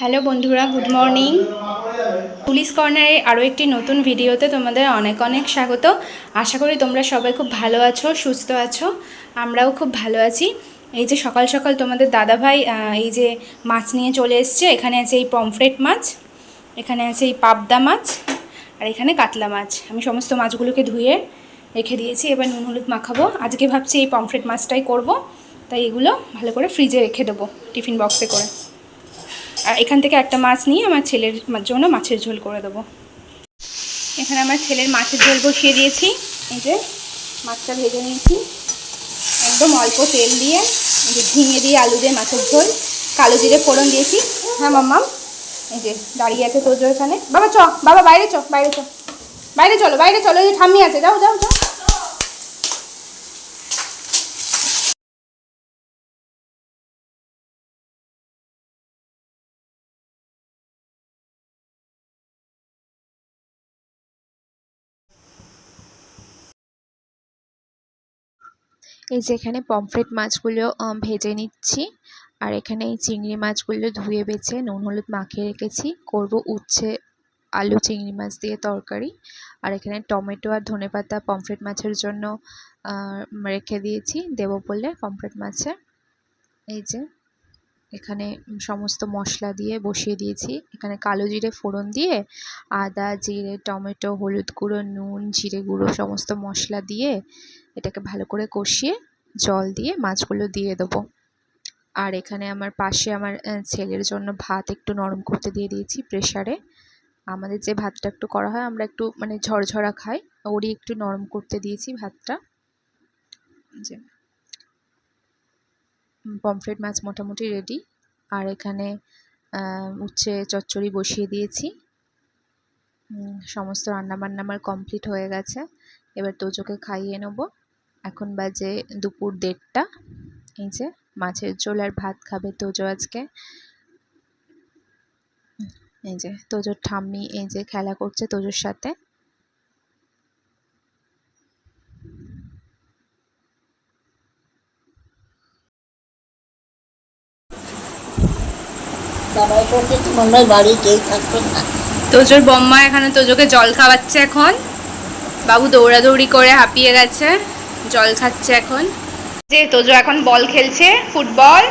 Hello বন্ধুরা, good morning. Police কর্নারে আরও একটি নতুন ভিডিওতে তোমাদের অনেক অনেক স্বাগত। আশা করি তোমরা সবাই খুব ভালো আছো, সুস্থ আছো। আমরাও খুব ভালো আছি। এই যে সকাল সকাল তোমাদের দাদাভাই এই যে মাছ নিয়ে চলে এসছে। এখানে আছে এই পমফ্রেট মাছ, এখানে আছে এই পাবদা মাছ, আর এখানে কাতলা মাছ। আমি সমস্ত মাছগুলোকে ধুয়ে রেখে দিয়েছি, এবার নুন হলুদ মাখাবো। আজকে ভাবছি এই পমফ্রেট মাছটাই করব, তাই এগুলো ভালো করে ফ্রিজে রেখে দেবো টিফিন বক্সে করে। আর এখান থেকে একটা মাছ নিয়ে আমার ছেলের জন্য মাছের ঝোল করে দেবো। এখানে আমার ছেলের মাছের ঝোল বসিয়ে দিয়েছি। এই যে মাছটা ভেজে নিয়েছি একদম অল্প তেল দিয়ে, ঝিঙে দিয়ে আলু দিয়ে মাছের ঝোল, কালো জিরে ফোড়ন দিয়েছি। হ্যাঁ মাম্মাম, এই যে দাঁড়িয়ে আছে তোজো এখানে। বাবা চ, বাবা বাইরে চ, বাইরে চ, বাইরে চলো, বাইরে চলো, এই যে ঠাম্মি আছে, যাও যাও যাও। এই যে এখানে পমফ্রেট মাছগুলো ভেজে নিচ্ছি, আর এখানে এই চিংড়ি মাছগুলো ধুয়ে বেছে নুন হলুদ মাখিয়ে রেখেছি। করব উচ্ছে আলু চিংড়ি মাছ দিয়ে তরকারি। আর এখানে টমেটো আর ধনেপাতা পমফ্রেট মাছের জন্য রেখে দিয়েছি, দেবো বলে পমফ্রেট মাছে। এই যে এখানে সমস্ত মশলা দিয়ে বসিয়ে দিয়েছি। এখানে কালো জিরে ফোড়ন দিয়ে আদা জিরে টমেটো হলুদ গুঁড়ো নুন জিরে গুঁড়ো সমস্ত মশলা দিয়ে এটাকে ভালো করে কষিয়ে জল দিয়ে মাছগুলো দিয়ে দেবো। আর এখানে আমার পাশে আমার ছেলের জন্য ভাত একটু নরম করতে দিয়ে দিয়েছি প্রেশারে। আমাদের যে ভাতটা একটু করা হয় আমরা একটু মানে ঝরঝরা খাই, ওরই একটু নরম করতে দিয়েছি ভাতটা। যে পমফ্রেট মাছ মোটামুটি রেডি। আর এখানে উচ্ছে চচ্চড়ি বসিয়ে দিয়েছি। সমস্ত রান্নাবান্না আমার কমপ্লিট হয়ে গেছে। এবার তোজোকে খাইয়ে নেবো। এখন বাজে দুপুর 1:30। এই যে মাছের ঝোল আর ভাত খাবে তোজো আজকে। এই যে তোজোর ঠাম্মি এই যে খেলা করছে তোজোর সাথে। তোজোর বম্মা এখানে তোজোকে জল খাওয়াচ্ছে এখন। বাবু দৌড়াদৌড়ি করে হাঁপিয়ে গেছে, জল খাচ্ছে এখন। যে তোজো এখন বল খেলছে, ফুটবল।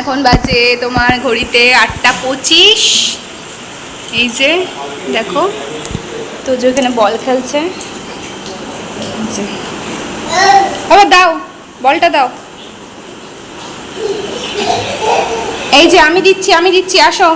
এখন বাজে তোমার ঘড়িতে 8:25। এই যে দেখো তোজো এখানে বল খেলছে। আবার দাও, বলটা দাও। এই যে আমি দিচ্ছি, আসো।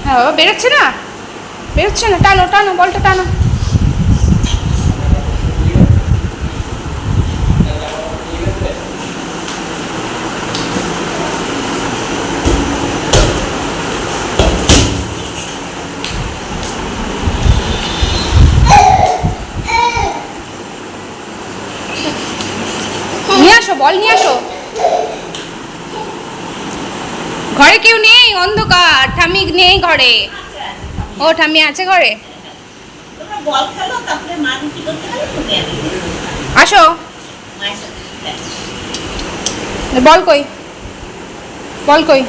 হ্যাঁ বাবা, বেরোচ্ছে না, টানো টানো বলটা টানো। নিয়ে আসো, বল নিয়ে আসো। ঘরে কেউ নেই, অন্ধকার। ঠাম্মি নেই ঘরে। ও ঠাম্মি আছে ঘরে। আসো। বল কই, বল কই,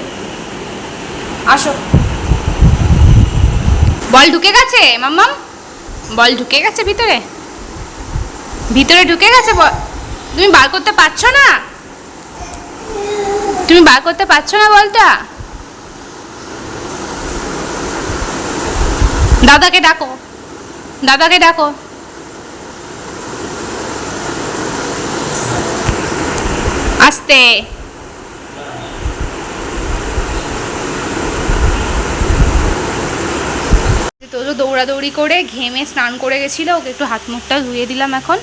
আসো। বল ঢুকে গেছে মাম্মাম, বল ঢুকে গেছে ভিতরে, ভিতরে ঢুকে গেছে। তুমি বার করতে পারছো না, তুমি বার করতে পারছো না বলটা। দাদাকে ডাকো, দাদাকে ডাকো। আস্তে। তোজো দৌড়াদৌড়ি করে ঘেমে স্নান করে গেছিল, ওকে একটু হাত মুখটা ধুয়ে দিলাম। এখন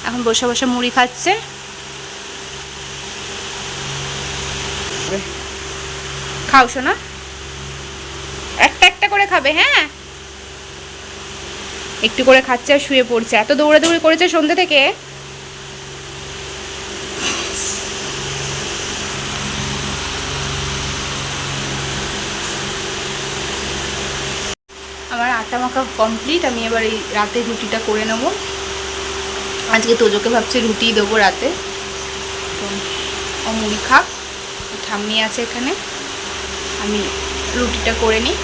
এখন বসে বসে মুড়ি খাচ্ছে। খাও শোনা, একটা একটা করে খাবে। হ্যাঁ, একটু করে খাচ্ছে আর শুয়ে পড়ছে। এত দৌড়াদৌড়ি করেছে সন্ধ্যে থেকে। আটা মাখা কমপ্লিট। আমি এবার এই রাতে রুটিটা করে নেব। আজকে তোজোকে ভাবছি রুটি দেবো রাতে। তো ও মুড়ি খাক, ঠাম্মি আছে এখানে, আমি রুটিটা করে নিই।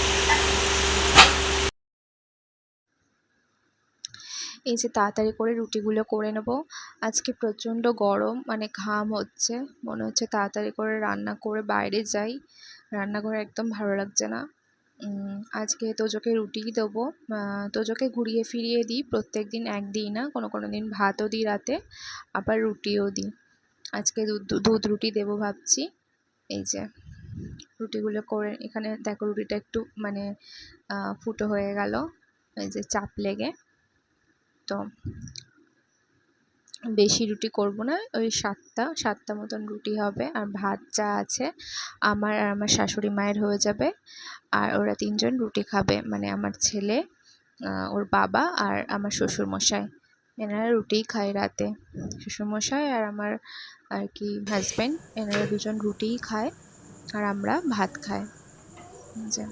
এই যে তাড়াতাড়ি করে রুটিগুলো করে নেব। আজকে প্রচণ্ড গরম, মানে ঘাম হচ্ছে, মনে হচ্ছে তাড়াতাড়ি করে রান্না করে বাইরে যাই, রান্নাঘরে একদম ভালো লাগছে না। আজকে তোজোকে রুটিই দেবো। তোজোকে ঘুরিয়ে ফিরিয়ে দিই, প্রত্যেক দিন এক দিই না, কোনো কোনো দিন ভাতও দিই রাতে, আবার রুটিও দিই। আজকে দুধ রুটি দেবো ভাবছি। এই যে রুটিগুলো করে, এখানে দেখো রুটিটা একটু মানে ফুটো হয়ে গেল, এই যে চাপ লেগে। তো বেশি রুটি করব না, ওই সাতটা মতন রুটি হবে। আর ভাত যা আছে আমার আর আমার শাশুড়ি মায়ের হয়ে যাবে। আর ওরা 3 জন রুটি খাবে, মানে আমার ছেলে, ওর বাবা আর আমার শ্বশুরমশাই। এনারা রুটিই খায় রাতে। শ্বশুরমশাই আর আমার আর কি হাজব্যান্ড, এনারা 2 জন রুটিই খায় আর আমরা ভাত খাই। যে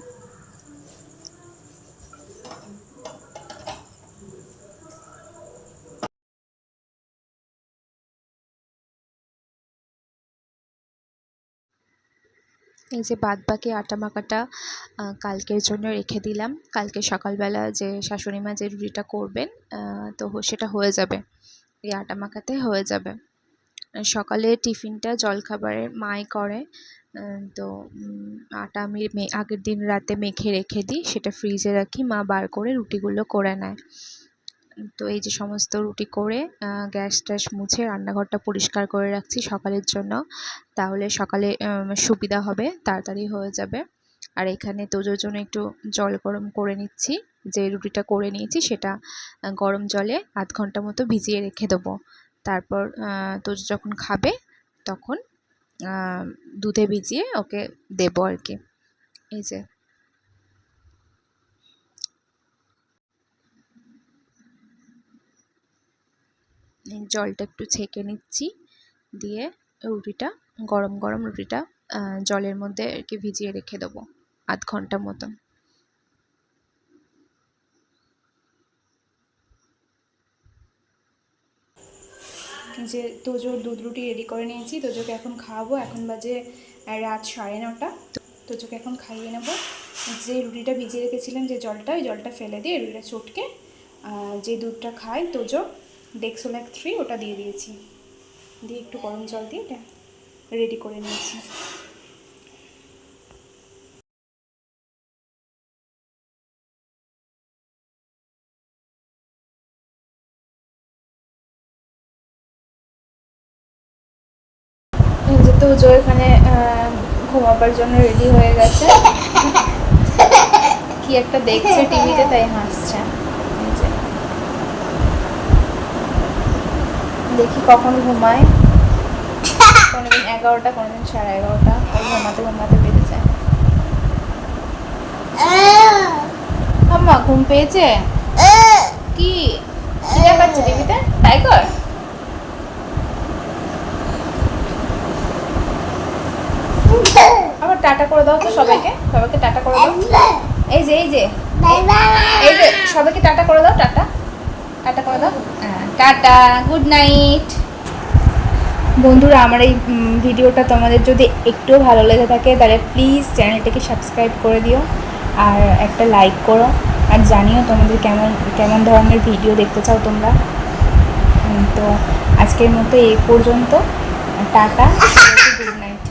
এই যে বাদবাকি আটা মাখাটা কালকের জন্য রেখে দিলাম। কালকে সকালবেলা যে শাশুড়ি মা যে রুটিটা করবেন, তো সেটা হয়ে যাবে, এই আটা মাখাতে হয়ে যাবে। সকালে টিফিনটা জলখাবারে মাই করে। তো আটা আমি আগের দিন রাতে মেখে রেখে দিই, সেটা ফ্রিজে রাখি, মা বার করে রুটিগুলো করে নেয়। তো এই যে সমস্ত রুটি করে গ্যাস ট্যাস মুছে রান্নাঘরটা পরিষ্কার করে রাখছি সকালের জন্য, তাহলে সকালে সুবিধা হবে, তাড়াতাড়ি হয়ে যাবে। আর এখানে তোজোর জন্য একটু জল গরম করে নিচ্ছি। যে রুটিটা করে নিয়েছি সেটা গরম জলে আধ ঘন্টা মতো ভিজিয়ে রেখে দেবো। তারপর তোজো যখন খাবে তখন দুধে ভিজিয়ে ওকে দেবো আর কি। এই যে জলটা একটু ছেঁকে নিচ্ছি, দিয়ে রুটিটা গরম গরম রুটিটা জলের মধ্যে আর কি ভিজিয়ে রেখে দেবো আধ ঘন্টা মতন। যে তোজোর দুধ রুটি রেডি করে নিয়েছি, তোজোকে এখন খাওয়াবো। এখন বাজে রাত 9:30। তোজোকে এখন খাইয়ে নেবো। যে রুটিটা ভিজিয়ে রেখেছিলাম, যে জলটা, ওই জলটা ফেলে দিয়ে রুটিটা চটকে যে দুধটা খায় তোজো, ডেক্সোল্যাক 3, ওটা দিয়ে দিয়েছি, দিয়ে একটু গরম জল দিয়ে এটা রেডি করে নিয়েছি। এই যে তোজো এখানে ঘুমাবার জন্য রেডি হয়ে গেছে, কি একটা দেখছে টিভিতে তাই হাসছে। দেখি কখন ঘুমায়, কোনোদিন 11টা, কোনোদিন 11:30, আর ঘুমাতে ঘুমাতে বেড়ে যায়। আম্মা ঘুম পেয়েছে? কি দেখাচ্ছে টিভিতে? টাইগার? আবার টাটা করে দাও তো সবাইকে, সবাইকে টাটা করে দাও। এই যে এই যে এই যে সবাইকে টাটা করে দাও, টাটা টাটা করে দাও। Tata, good night. বন্ধুরা, আমার এই ভিডিওটা তোমাদের যদি একটুও ভালো লেগে থাকে তাহলে প্লিজ চ্যানেলটাকে সাবস্ক্রাইব করে দিও আর একটা লাইক করো, আর জানিও তোমাদের কেমন কেমন ধরনের ভিডিও দেখতে চাও তোমরা। তো আজকের মতো এই পর্যন্ত, টাটা, গুড নাইট।